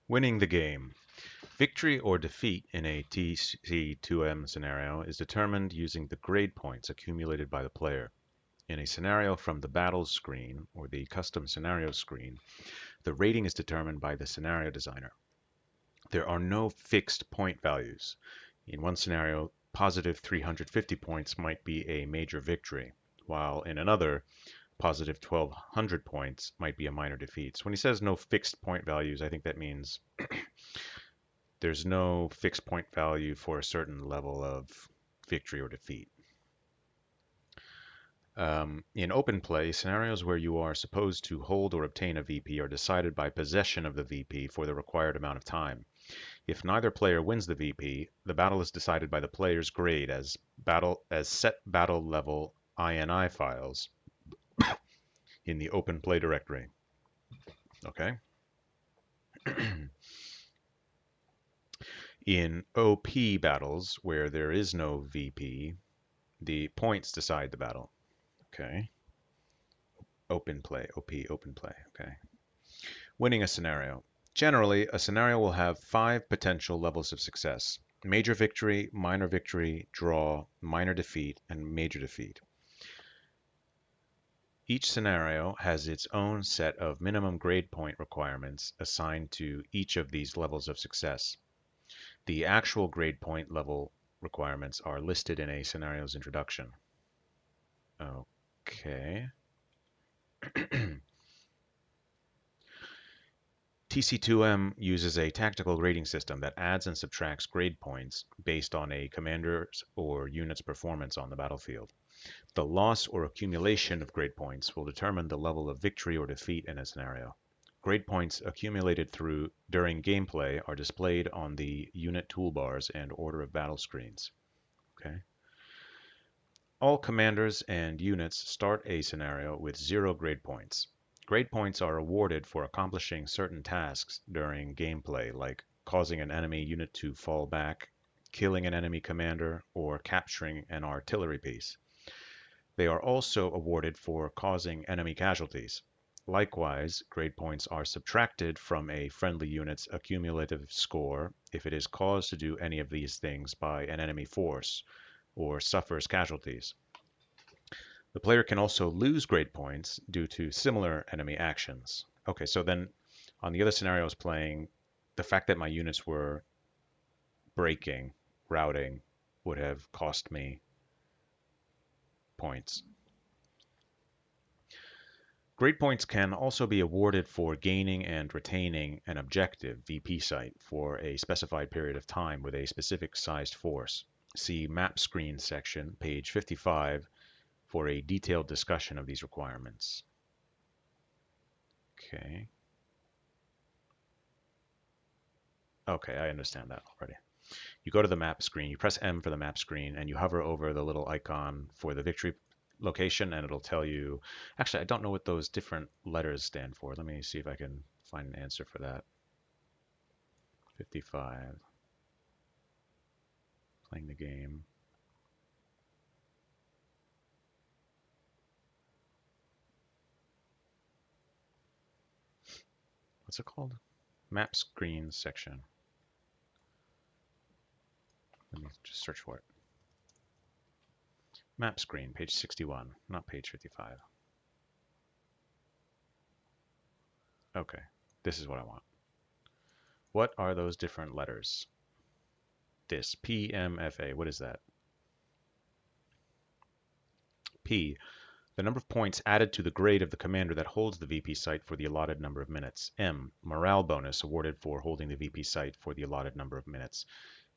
Winning the game. Victory or defeat in a TC2M scenario is determined using the grade points accumulated by the player. In a scenario from the battles screen or the custom scenario screen, the rating is determined by the scenario designer. There are no fixed point values. In one scenario, positive 350 points might be a major victory, while in another, positive 1200 points might be a minor defeat. So when he says no fixed point values, I think that means there's no fixed point value for a certain level of victory or defeat. In open play, scenarios where you are supposed to hold or obtain a VP are decided by possession of the VP for the required amount of time. If neither player wins the VP, the battle is decided by the player's grade as set battle level INI files in the open play directory. Okay. In OP battles where there is no VP, the points decide the battle. Okay. Open play, OP, open play. Okay. Winning a scenario. Generally, a scenario will have 5 potential levels of success: major victory, minor victory, draw, minor defeat, and major defeat. Each scenario has its own set of minimum grade point requirements assigned to each of these levels of success. The actual grade point level requirements are listed in a scenario's introduction. Okay. TC2M uses a tactical grading system that adds and subtracts grade points based on a commander's or unit's performance on the battlefield. The loss or accumulation of grade points will determine the level of victory or defeat in a scenario. Grade points accumulated during gameplay are displayed on the unit toolbars and order of battle screens. Okay. All commanders and units start a scenario with 0 grade points. Grade points are awarded for accomplishing certain tasks during gameplay, like causing an enemy unit to fall back, killing an enemy commander, or capturing an artillery piece. They are also awarded for causing enemy casualties. Likewise, grade points are subtracted from a friendly unit's accumulative score if it is caused to do any of these things by an enemy force or suffers casualties. The player can also lose grade points due to similar enemy actions. Okay, so then on the other scenarios playing, the fact that my units were breaking, routing, would have cost me points. Grade points can also be awarded for gaining and retaining an objective VP site for a specified period of time with a specific sized force. See Map Screen section, page 55, for a detailed discussion of these requirements. Okay. Okay, I understand that already. You go to the map screen, you press M for the map screen, and you hover over the little icon for the victory location, and it'll tell you. Actually, I don't know what those different letters stand for. Let me see if I can find an answer for that. 55. Playing the game. What's it called? Map screen section. Let me just search for it. Map screen, page 61, not page 55. Okay, this is what I want. What are those different letters? This, PMFA, what is that? P, the number of points added to the grade of the commander that holds the VP site for the allotted number of minutes. M, morale bonus awarded for holding the VP site for the allotted number of minutes.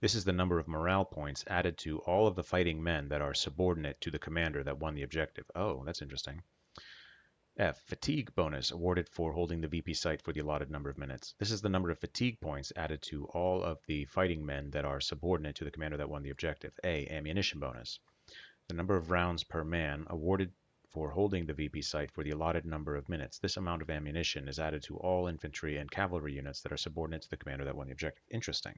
This is the number of morale points added to all of the fighting men that are subordinate to the commander that won the objective. Oh, that's interesting. F, fatigue bonus awarded for holding the VP site for the allotted number of minutes. This is the number of fatigue points added to all of the fighting men that are subordinate to the commander that won the objective. A, ammunition bonus. The number of rounds per man awarded for holding the VP site for the allotted number of minutes. This amount of ammunition is added to all infantry and cavalry units that are subordinate to the commander that won the objective. Interesting.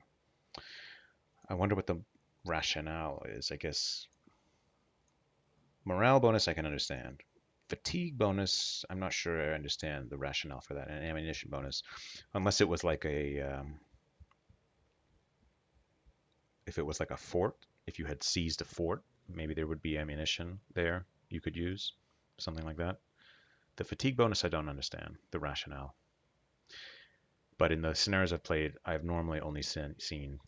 I wonder what the rationale is. I guess morale bonus I can understand. fatigue bonus, I'm not sure I understand the rationale for that. An ammunition bonus, unless it was like if it was like a fort, if you had seized a fort, maybe there would be ammunition there you could use, something like that. The fatigue bonus, I don't understand the rationale. But in the scenarios I've played, I've normally only seen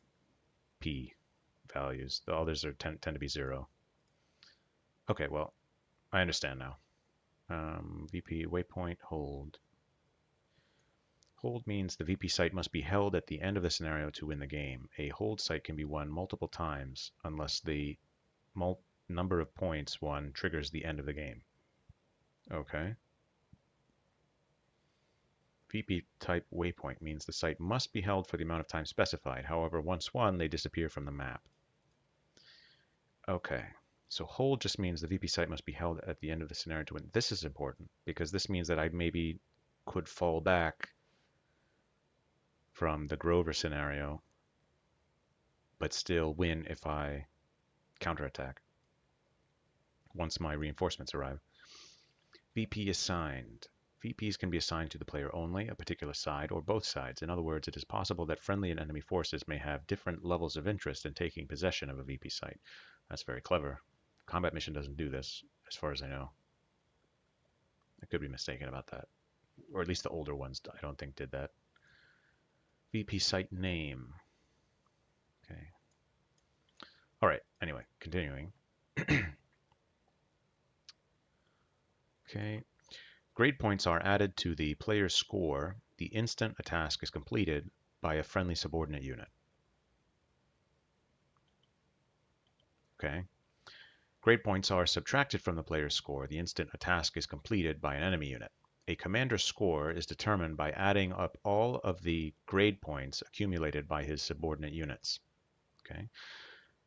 P values. The others tend to be 0. Okay, well, I understand now. VP waypoint hold. Hold means the VP site must be held at the end of the scenario to win the game. A hold site can be won multiple times unless the number of points won triggers the end of the game. Okay. VP type waypoint means the site must be held for the amount of time specified. However, once won, they disappear from the map. Okay. So hold just means the VP site must be held at the end of the scenario to win. This is important because this means that I maybe could fall back from the Grover scenario, but still win if I counterattack once my reinforcements arrive. VP assigned. VPs can be assigned to the player only, a particular side, or both sides. In other words, it is possible that friendly and enemy forces may have different levels of interest in taking possession of a VP site. That's very clever. Combat mission doesn't do this, as far as I know. I could be mistaken about that. Or at least the older ones, I don't think, did that. VP site name. Okay. All right, anyway, continuing. Okay. Grade points are added to the player's score the instant a task is completed by a friendly subordinate unit. Okay. Grade points are subtracted from the player's score the instant a task is completed by an enemy unit. A commander's score is determined by adding up all of the grade points accumulated by his subordinate units. Okay.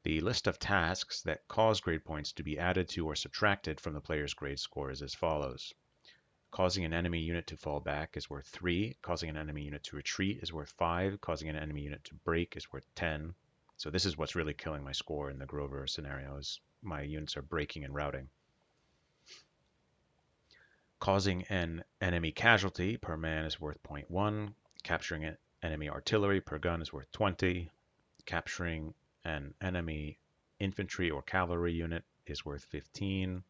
The list of tasks that cause grade points to be added to or subtracted from the player's grade score is as follows. Causing an enemy unit to fall back is worth 3. Causing an enemy unit to retreat is worth 5. Causing an enemy unit to break is worth 10. So this is what's really killing my score in the Grover scenario, is my units are breaking and routing. Causing an enemy casualty per man is worth 0.1. Capturing an enemy artillery per gun is worth 20. Capturing an enemy infantry or cavalry unit is worth 15.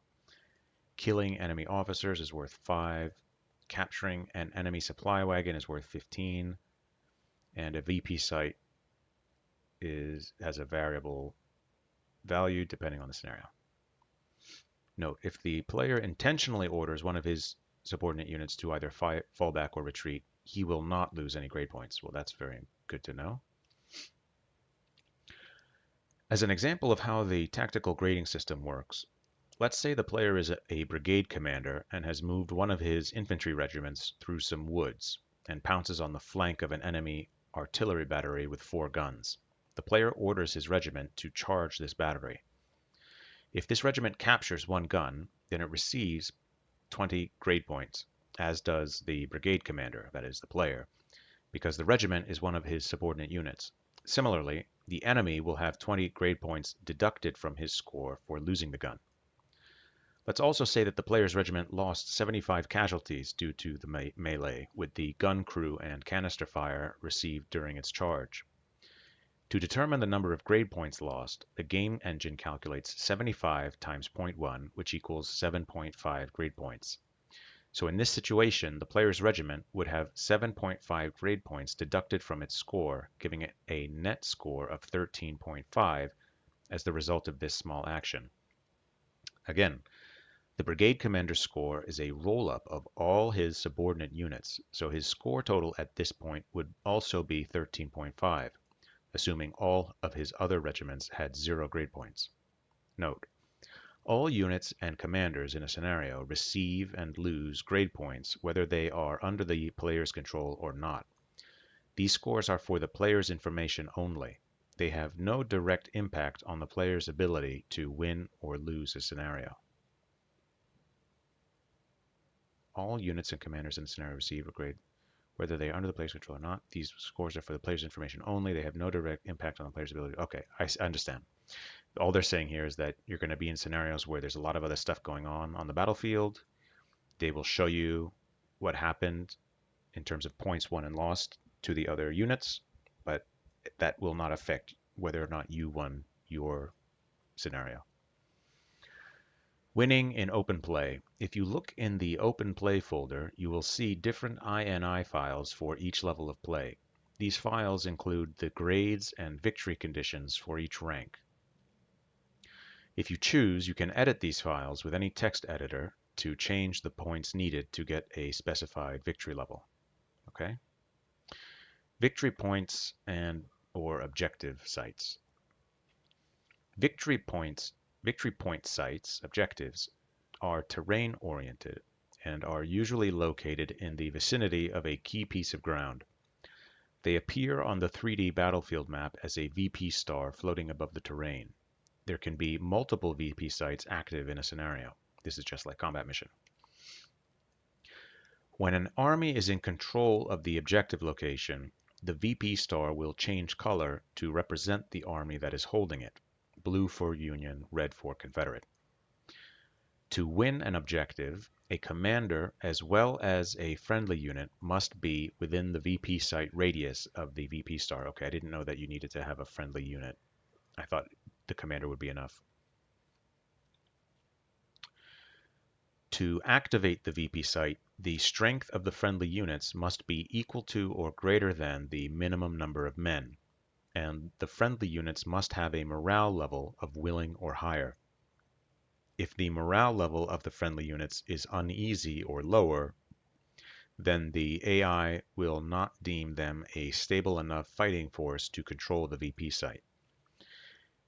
Killing enemy officers is worth 5. Capturing an enemy supply wagon is worth 15. And a VP site has a variable value depending on the scenario. Note, if the player intentionally orders one of his subordinate units to either fall back or retreat, he will not lose any grade points. Well, that's very good to know. As an example of how the tactical grading system works, let's say the player is a brigade commander and has moved one of his infantry regiments through some woods and pounces on the flank of an enemy artillery battery with 4 guns. The player orders his regiment to charge this battery. If this regiment captures 1 gun, then it receives 20 grade points, as does the brigade commander, that is the player, because the regiment is one of his subordinate units. Similarly, the enemy will have 20 grade points deducted from his score for losing the gun. Let's also say that the player's regiment lost 75 casualties due to the melee, with the gun crew and canister fire received during its charge. To determine the number of grade points lost, the game engine calculates 75 times 0.1, which equals 7.5 grade points. So in this situation, the player's regiment would have 7.5 grade points deducted from its score, giving it a net score of 13.5 as the result of this small action. Again, the brigade commander's score is a roll-up of all his subordinate units, so his score total at this point would also be 13.5, assuming all of his other regiments had 0 grade points. Note, all units and commanders in a scenario receive and lose grade points whether they are under the player's control or not. These scores are for the player's information only. They have no direct impact on the player's ability to win or lose a scenario. All units and commanders in the scenario receive a grade whether they are under the player's control or not. These scores are for the player's information only. They have no direct impact on the player's ability. Okay, I understand. All they're saying here is that you're going to be in scenarios where there's a lot of other stuff going on the battlefield, They will show you what happened in terms of points won and lost to the other units, but that will not affect whether or not you won your scenario. Winning in open play. If you look in the open play folder, you will see different INI files for each level of play. These files include the grades and victory conditions for each rank. If you choose, you can edit these files with any text editor to change the points needed to get a specified victory level. Okay? Victory points and or objective sites. Victory point sites, objectives, are terrain oriented and are usually located in the vicinity of a key piece of ground. They appear on the 3D battlefield map as a VP star floating above the terrain. There can be multiple VP sites active in a scenario. This is just like combat mission. When an army is in control of the objective location, the VP star will change color to represent the army that is holding it. Blue for Union, red for Confederate. To win an objective, a commander as well as a friendly unit must be within the VP site radius of the VP star. Okay, I didn't know that you needed to have a friendly unit. I thought the commander would be enough. To activate the VP site, the strength of the friendly units must be equal to or greater than the minimum number of men, and the friendly units must have a morale level of willing or higher. If the morale level of the friendly units is uneasy or lower, then the AI will not deem them a stable enough fighting force to control the VP site.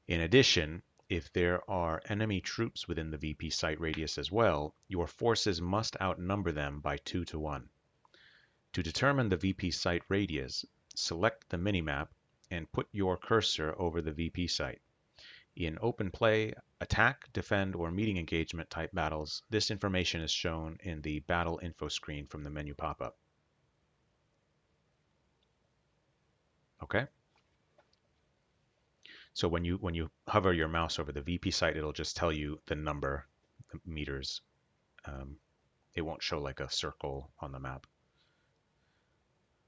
In addition, if there are enemy troops within the VP site radius as well, your forces must outnumber them by 2 to 1. To determine the VP site radius, select the minimap and put your cursor over the VP site. In open play, attack, defend, or meeting engagement type battles, this information is shown in the battle info screen from the menu pop-up. Okay? So when you hover your mouse over the VP site, it'll just tell you the number, the meters. It won't show like a circle on the map.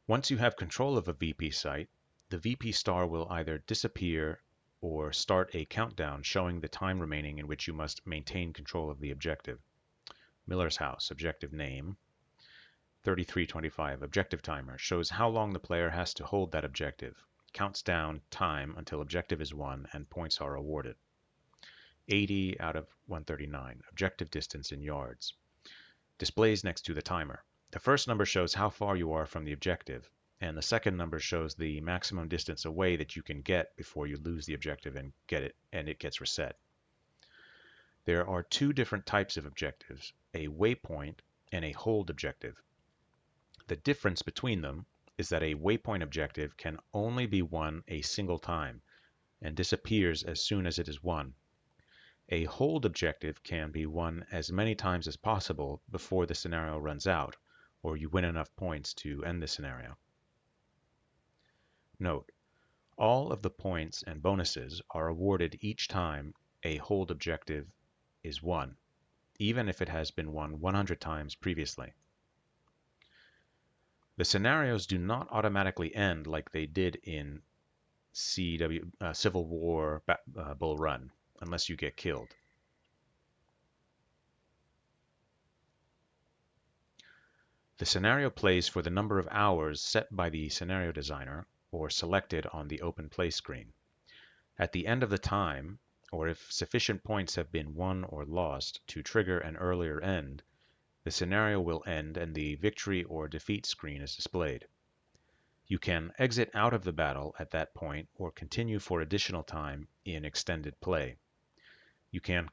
Once you have control of a VP site, the VP star will either disappear or start a countdown showing the time remaining in which you must maintain control of the objective. Miller's House, objective name, 3325, objective timer, shows how long the player has to hold that objective. Counts down time until objective is won and points are awarded. 80 out of 139, objective distance in yards. Displays next to the timer. The first number shows how far you are from the objective, and the second number shows the maximum distance away that you can get before you lose the objective and it gets reset. There are two different types of objectives, a waypoint and a hold objective. The difference between them is that a waypoint objective can only be won a single time and disappears as soon as it is won. A hold objective can be won as many times as possible before the scenario runs out, or you win enough points to end the scenario. Note, all of the points and bonuses are awarded each time a hold objective is won, even if it has been won 100 times previously. The scenarios do not automatically end like they did in Civil War Bull Run, unless you get killed. The scenario plays for the number of hours set by the scenario designer or selected on the open play screen. At the end of the time, or if sufficient points have been won or lost to trigger an earlier end, the scenario will end and the victory or defeat screen is displayed. You can exit out of the battle at that point or continue for additional time in extended play. You can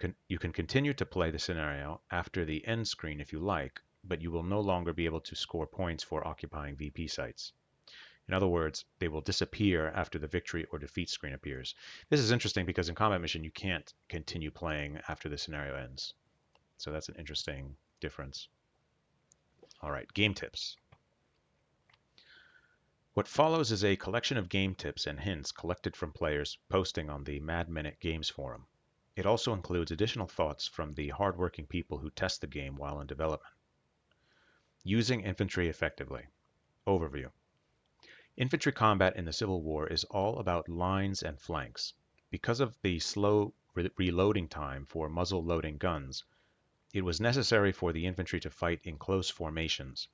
continue to play the scenario after the end screen if you like, but you will no longer be able to score points for occupying VP sites. In other words, they will disappear after the victory or defeat screen appears. This is interesting because in combat mission you can't continue playing after the scenario ends. So that's an interesting difference. All right, game tips. What follows is a collection of game tips and hints collected from players posting on the Mad Minute Games forum. It also includes additional thoughts from the hardworking people who test the game while in development. Using infantry effectively. Overview. Infantry combat in the Civil War is all about lines and flanks. Because of the slow reloading time for muzzle-loading guns, it was necessary for the infantry to fight in close formations.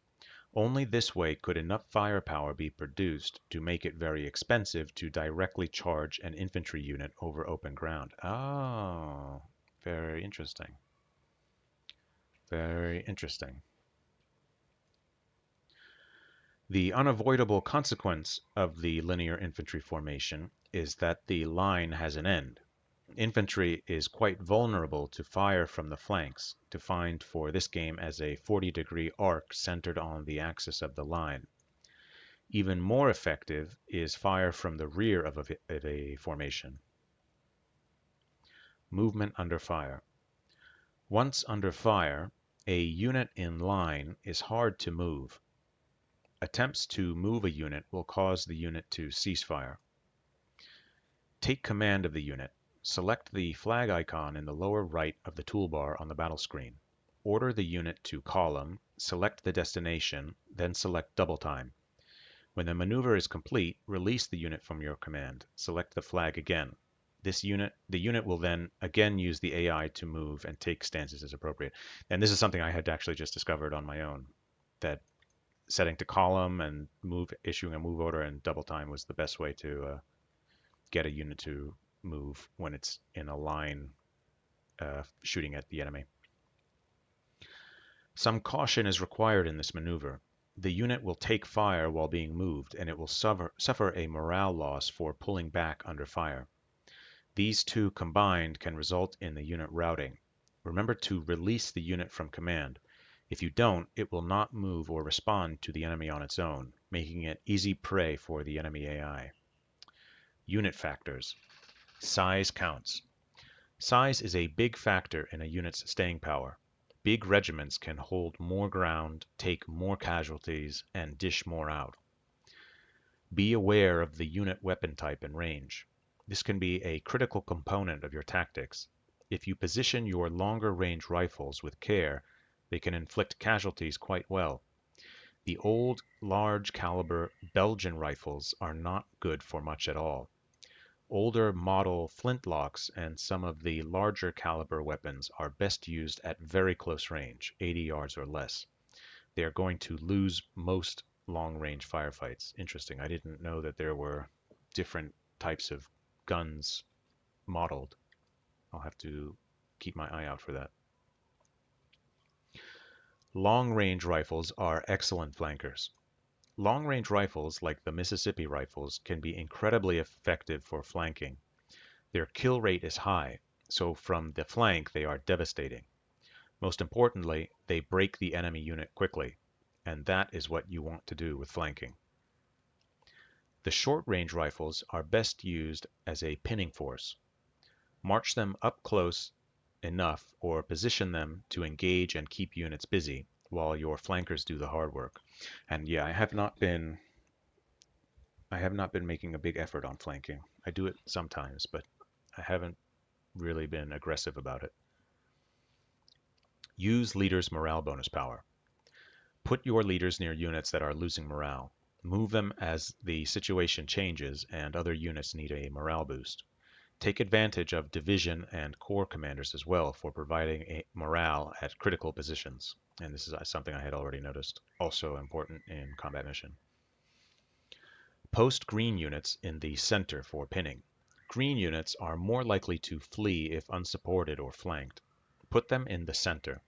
Only this way could enough firepower be produced to make it very expensive to directly charge an infantry unit over open ground. Oh, very interesting. Very interesting. The unavoidable consequence of the linear infantry formation is that the line has an end. Infantry is quite vulnerable to fire from the flanks, defined for this game as a 40-degree arc centered on the axis of the line. Even more effective is fire from the rear of a formation. Movement under fire. Once under fire, a unit in line is hard to move. Attempts to move a unit will cause the unit to cease fire. Take command of the unit. Select the flag icon in the lower right of the toolbar on the battle screen. Order the unit to column, select the destination, then select double time. When the maneuver is complete, release the unit from your command. Select the flag again. The unit will then again use the AI to move and take stances as appropriate. And this is something I had actually just discovered on my own, that setting to column and issuing a move order and double time was the best way to get a unit to move when it's in a line shooting at the enemy. Some caution is required in this maneuver. The unit will take fire while being moved, and it will suffer a morale loss for pulling back under fire. These two combined can result in the unit routing. Remember to release the unit from command. If you don't, it will not move or respond to the enemy on its own, making it easy prey for the enemy AI. Unit factors. Size counts. Size is a big factor in a unit's staying power. Big regiments can hold more ground, take more casualties, and dish more out. Be aware of the unit weapon type and range. This can be a critical component of your tactics. If you position your longer range rifles with care, they can inflict casualties quite well. The old, large caliber Belgian rifles are not good for much at all. Older model flintlocks and some of the larger caliber weapons are best used at very close range, 80 yards or less. They are going to lose most long-range firefights. Interesting. I didn't know that there were different types of guns modeled. I'll have to keep my eye out for that. Long-range rifles are excellent flankers. Long-range rifles, like the Mississippi rifles, can be incredibly effective for flanking. Their kill rate is high, so from the flank they are devastating. Most importantly, they break the enemy unit quickly, and that is what you want to do with flanking. The short-range rifles are best used as a pinning force. March them up close enough or position them to engage and keep units busy while your flankers do the hard work. And yeah, I have not been making a big effort on flanking. I do it sometimes, but I haven't really been aggressive about it. Use leaders' morale bonus power. Put your leaders near units that are losing morale. Move them as the situation changes and other units need a morale boost. Take advantage of division and corps commanders as well for providing a morale at critical positions. And this is something I had already noticed, also important in combat mission. Post green units in the center for pinning. Green units are more likely to flee if unsupported or flanked. Put them in the center.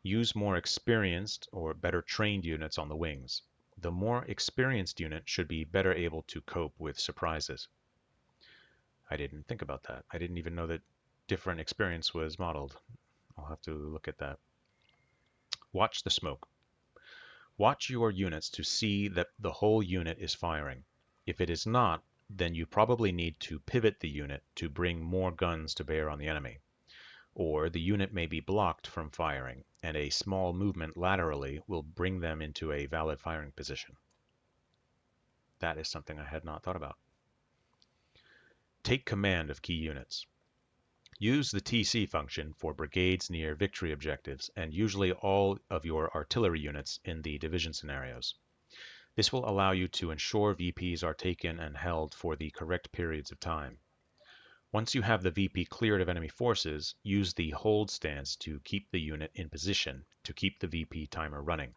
Use more experienced or better trained units on the wings. The more experienced unit should be better able to cope with surprises. I didn't think about that. I didn't even know that different experience was modeled. I'll have to look at that. Watch the smoke. Watch your units to see that the whole unit is firing. If it is not, then you probably need to pivot the unit to bring more guns to bear on the enemy. Or the unit may be blocked from firing, and a small movement laterally will bring them into a valid firing position. That is something I had not thought about. Take command of key units. Use the TC function for brigades near victory objectives and usually all of your artillery units in the division scenarios. This will allow you to ensure VPs are taken and held for the correct periods of time. Once you have the VP cleared of enemy forces, use the hold stance to keep the unit in position to keep the VP timer running.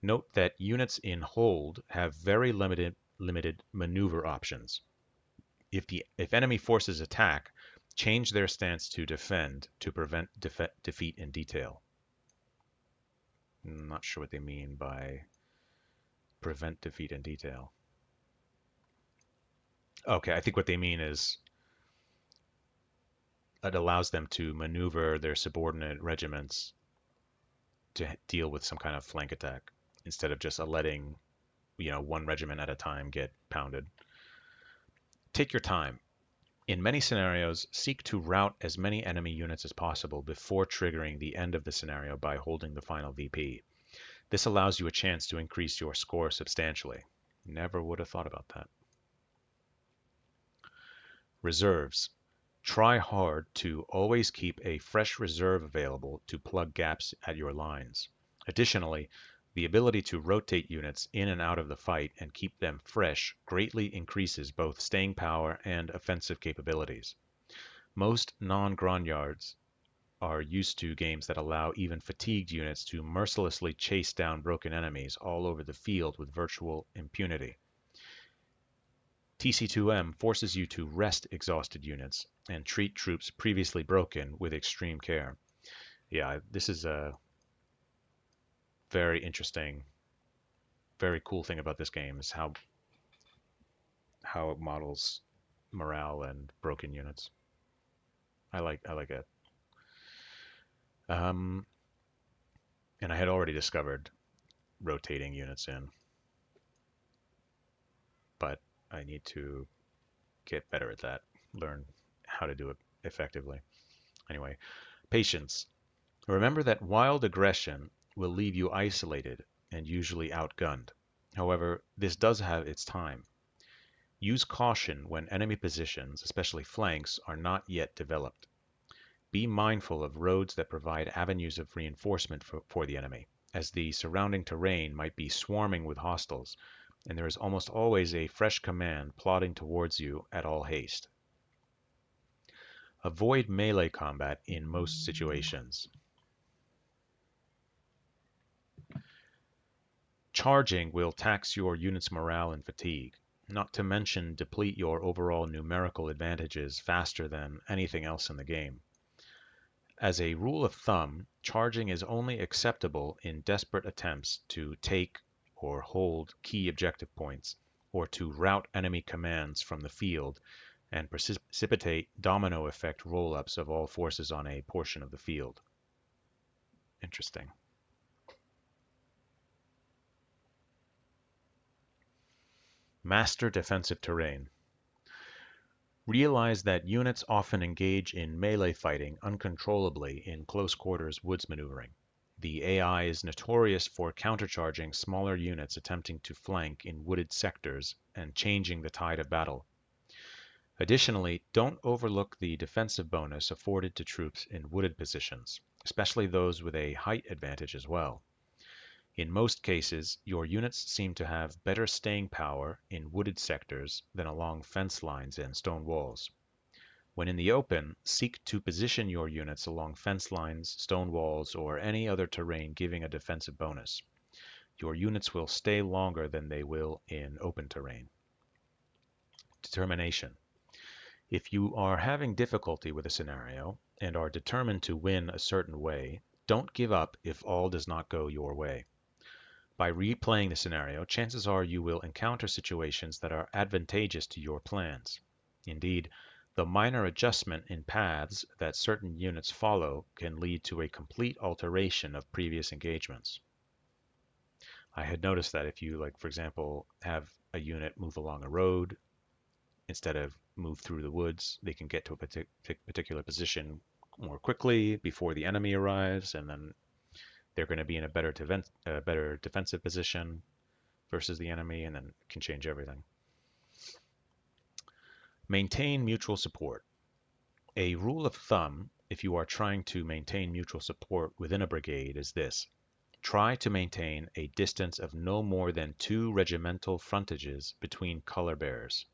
Note that units in hold have very limited maneuver options. If enemy forces attack, change their stance to defend to prevent defeat in detail. I'm not sure what they mean by prevent defeat in detail. Okay, I think what they mean is it allows them to maneuver their subordinate regiments to deal with some kind of flank attack instead of just letting, one regiment at a time get pounded. Take your time. In many scenarios, seek to rout as many enemy units as possible before triggering the end of the scenario by holding the final VP. This allows you a chance to increase your score substantially. Never would have thought about that. Reserves. Try hard to always keep a fresh reserve available to plug gaps at your lines. Additionally, the ability to rotate units in and out of the fight and keep them fresh greatly increases both staying power and offensive capabilities. Most non-grognards are used to games that allow even fatigued units to mercilessly chase down broken enemies all over the field with virtual impunity. TC2M forces you to rest exhausted units and treat troops previously broken with extreme care. Yeah, this is a very interesting, very cool thing about this game is how it models morale and broken units. I like it. Um, and I had already discovered rotating units in, but I need to get better at that, learn how to do it effectively. Anyway, patience. Remember that wild aggression will leave you isolated and usually outgunned. However, this does have its time. Use caution when enemy positions, especially flanks, are not yet developed. Be mindful of roads that provide avenues of reinforcement for the enemy, as the surrounding terrain might be swarming with hostiles, and there is almost always a fresh command plodding towards you at all haste. Avoid melee combat in most situations. Charging will tax your unit's morale and fatigue, not to mention deplete your overall numerical advantages faster than anything else in the game. As a rule of thumb, charging is only acceptable in desperate attempts to take or hold key objective points, or to rout enemy commands from the field and precipitate domino effect roll-ups of all forces on a portion of the field. Interesting. Master defensive terrain. Realize that units often engage in melee fighting uncontrollably in close quarters woods maneuvering. The AI is notorious for countercharging smaller units attempting to flank in wooded sectors and changing the tide of battle. Additionally, don't overlook the defensive bonus afforded to troops in wooded positions, especially those with a height advantage as well. In most cases, your units seem to have better staying power in wooded sectors than along fence lines and stone walls. When in the open, seek to position your units along fence lines, stone walls, or any other terrain giving a defensive bonus. Your units will stay longer than they will in open terrain. Determination. If you are having difficulty with a scenario and are determined to win a certain way, don't give up if all does not go your way. By replaying the scenario, chances are you will encounter situations that are advantageous to your plans. Indeed, the minor adjustment in paths that certain units follow can lead to a complete alteration of previous engagements. I had noticed that if you, like, for example, have a unit move along a road instead of move through the woods, they can get to a particular position more quickly before the enemy arrives, and then they're going to be in a better defensive position versus the enemy, and then can change everything. Maintain mutual support. A rule of thumb, if you are trying to maintain mutual support within a brigade, is this. Try to maintain a distance of no more than 2 regimental frontages between color bearers.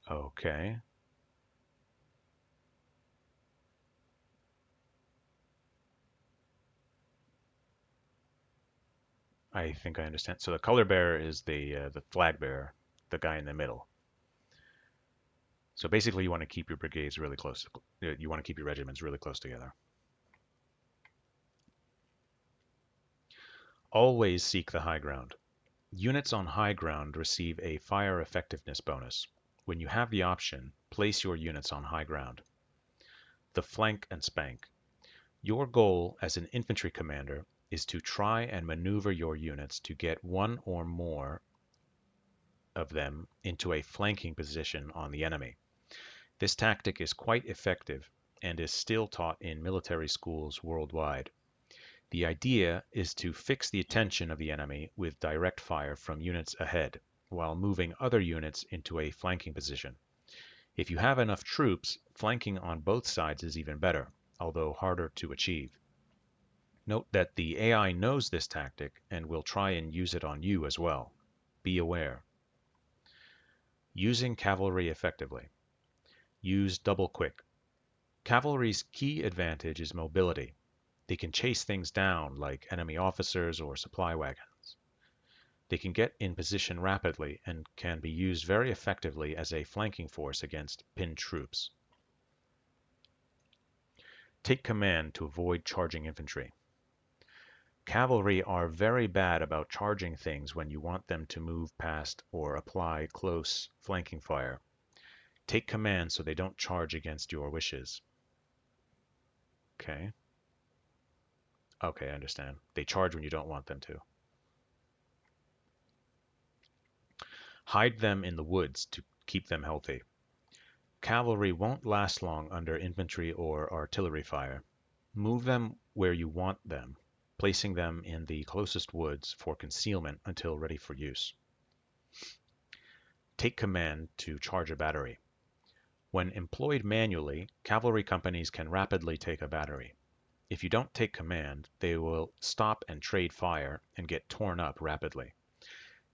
Okay, I think I understand. So the color bearer is the flag bearer, the guy in the middle. So basically, you want to keep your brigades really close. You want to keep your regiments really close together. Always seek the high ground. Units on high ground receive a fire effectiveness bonus. When you have the option, place your units on high ground. The flank and spank. Your goal as an infantry commander is to try and maneuver your units to get one or more of them into a flanking position on the enemy. This tactic is quite effective and is still taught in military schools worldwide. The idea is to fix the attention of the enemy with direct fire from units ahead, while moving other units into a flanking position. If you have enough troops, flanking on both sides is even better, although harder to achieve. Note that the AI knows this tactic and will try and use it on you as well. Be aware. Using cavalry effectively. Use double quick. Cavalry's key advantage is mobility. They can chase things down like enemy officers or supply wagons. They can get in position rapidly and can be used very effectively as a flanking force against pinned troops. Take command to avoid charging infantry. Cavalry are very bad about charging things when you want them to move past or apply close flanking fire. Take command so they don't charge against your wishes. Okay. Okay, I understand. They charge when you don't want them to. Hide them in the woods to keep them healthy. Cavalry won't last long under infantry or artillery fire. Move them where you want them, placing them in the closest woods for concealment until ready for use. Take command to charge a battery. When employed manually, cavalry companies can rapidly take a battery. If you don't take command, they will stop and trade fire and get torn up rapidly.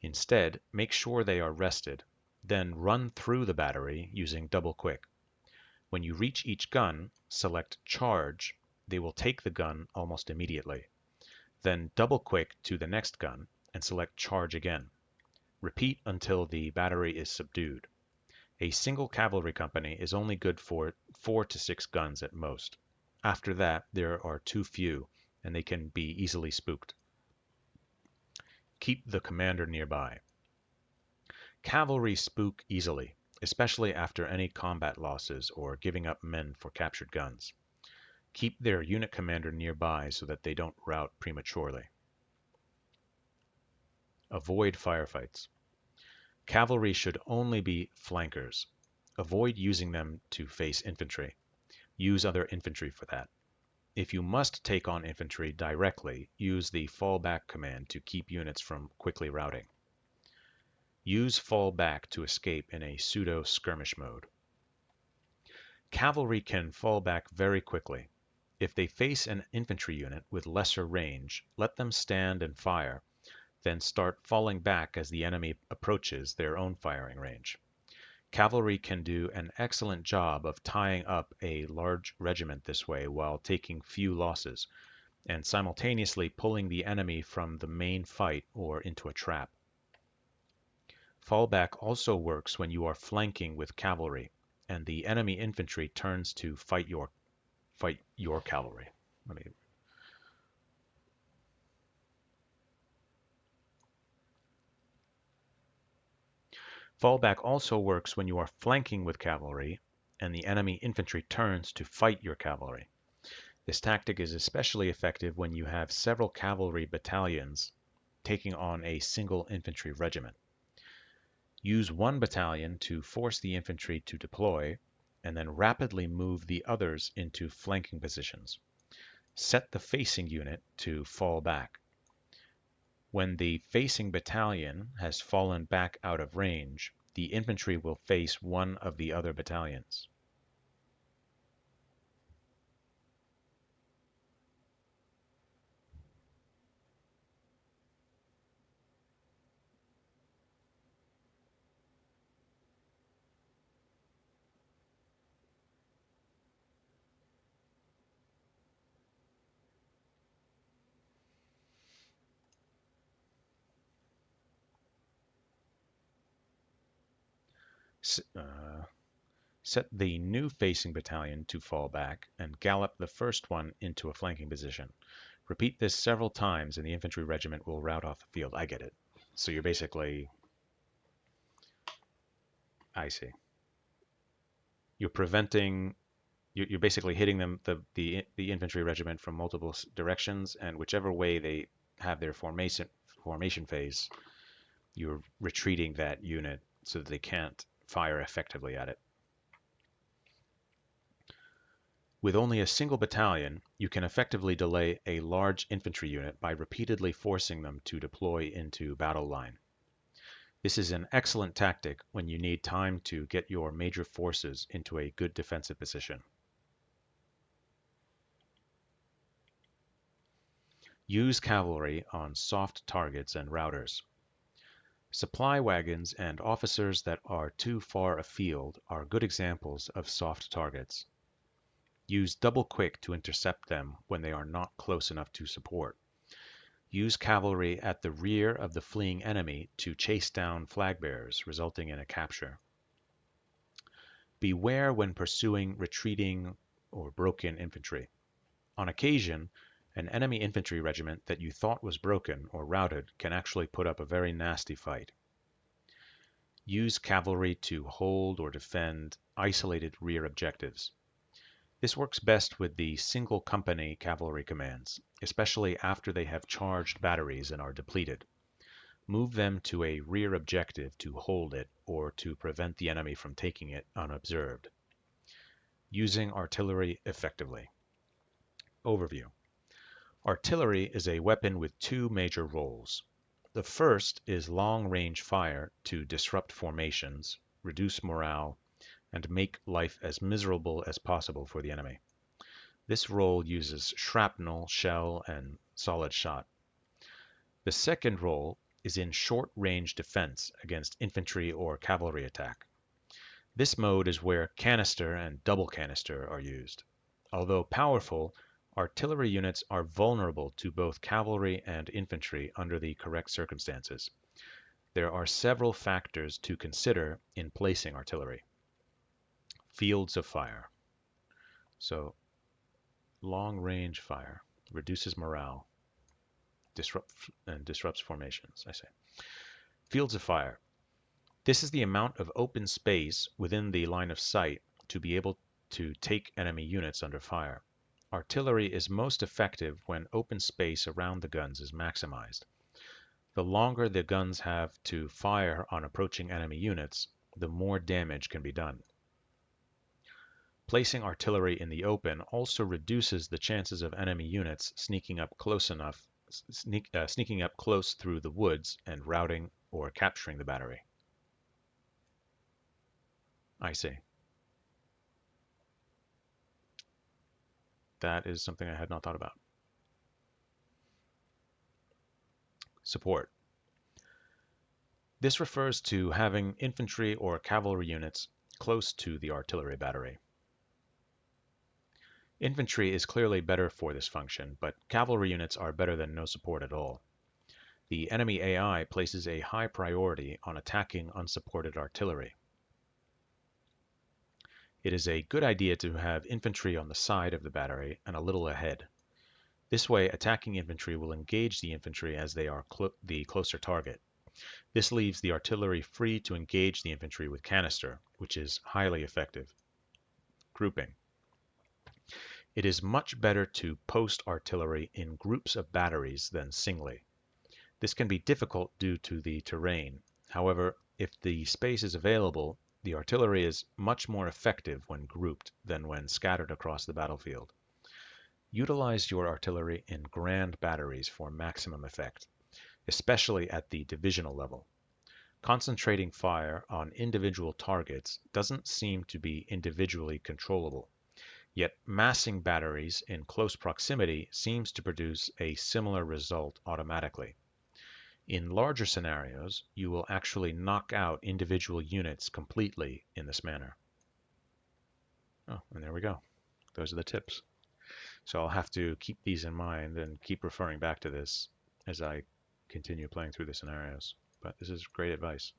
Instead, make sure they are rested, then run through the battery using double quick. When you reach each gun, select Charge. They will take the gun almost immediately. Then double quick to the next gun and select Charge again. Repeat until the battery is subdued. A single cavalry company is only good for 4 to 6 guns at most. After that, there are too few, and they can be easily spooked. Keep the commander nearby. Cavalry spook easily, especially after any combat losses or giving up men for captured guns. Keep their unit commander nearby so that they don't rout prematurely. Avoid firefights. Cavalry should only be flankers. Avoid using them to face infantry. Use other infantry for that. If you must take on infantry directly, use the fallback command to keep units from quickly routing. Use fallback to escape in a pseudo-skirmish mode. Cavalry can fall back very quickly. If they face an infantry unit with lesser range, let them stand and fire, then start falling back as the enemy approaches their own firing range. Cavalry can do an excellent job of tying up a large regiment this way while taking few losses, and simultaneously pulling the enemy from the main fight or into a trap. Fallback also works when you are flanking with cavalry, and the enemy infantry turns to fight your cavalry. Let me Fallback also works when you are flanking with cavalry and the enemy infantry turns to fight your cavalry. This tactic is especially effective when you have several cavalry battalions taking on a single infantry regiment. Use one battalion to force the infantry to deploy, and then rapidly move the others into flanking positions. Set the facing unit to fall back. When the facing battalion has fallen back out of range, The infantry will face one of the other battalions. Set the new facing battalion to fall back and gallop the first one into a flanking position. Repeat this several times and the infantry regiment will rout off the field. I get it. So you're basically, I see. You're preventing, you're basically hitting them, the infantry regiment from multiple directions, and whichever way they have their formation phase, you're retreating that unit so that they can't fire effectively at it. With only a single battalion, you can effectively delay a large infantry unit by repeatedly forcing them to deploy into battle line. This is an excellent tactic when you need time to get your major forces into a good defensive position. Use cavalry on soft targets and routers. Supply wagons and officers that are too far afield are good examples of soft targets. Use double quick to intercept them when they are not close enough to support. Use cavalry at the rear of the fleeing enemy to chase down flag bearers, resulting in a capture. Beware when pursuing retreating or broken infantry. On occasion, an enemy infantry regiment that you thought was broken or routed can actually put up a very nasty fight. Use cavalry to hold or defend isolated rear objectives. This works best with the single company cavalry commands, especially after they have charged batteries and are depleted. Move them to a rear objective to hold it or to prevent the enemy from taking it unobserved. Using artillery effectively. Overview. Artillery is a weapon with two major roles. The first is long-range fire to disrupt formations, reduce morale, and make life as miserable as possible for the enemy. This role uses shrapnel, shell, and solid shot. The second role is in short-range defense against infantry or cavalry attack. This mode is where canister and double canister are used. Although powerful, artillery units are vulnerable to both cavalry and infantry under the correct circumstances. There are several factors to consider in placing artillery. Fields of fire. So, long-range fire reduces morale, disrupts formations, I say. Fields of fire. This is the amount of open space within the line of sight to be able to take enemy units under fire. Artillery is most effective when open space around the guns is maximized. The longer the guns have to fire on approaching enemy units, the more damage can be done. Placing artillery in the open also reduces the chances of enemy units sneaking up close through the woods and routing or capturing the battery. I see. That is something I had not thought about. Support. This refers to having infantry or cavalry units close to the artillery battery. Infantry is clearly better for this function, but cavalry units are better than no support at all. The enemy AI places a high priority on attacking unsupported artillery. It is a good idea to have infantry on the side of the battery and a little ahead. This way, attacking infantry will engage the infantry as they are the closer target. This leaves the artillery free to engage the infantry with canister, which is highly effective. Grouping. It is much better to post artillery in groups of batteries than singly. This can be difficult due to the terrain. However, if the space is available, the artillery is much more effective when grouped than when scattered across the battlefield. Utilize your artillery in grand batteries for maximum effect, especially at the divisional level. Concentrating fire on individual targets doesn't seem to be individually controllable, yet massing batteries in close proximity seems to produce a similar result automatically. In larger scenarios, you will actually knock out individual units completely in this manner. Oh, and there we go. Those are the tips. So I'll have to keep these in mind and keep referring back to this as I continue playing through the scenarios. But this is great advice.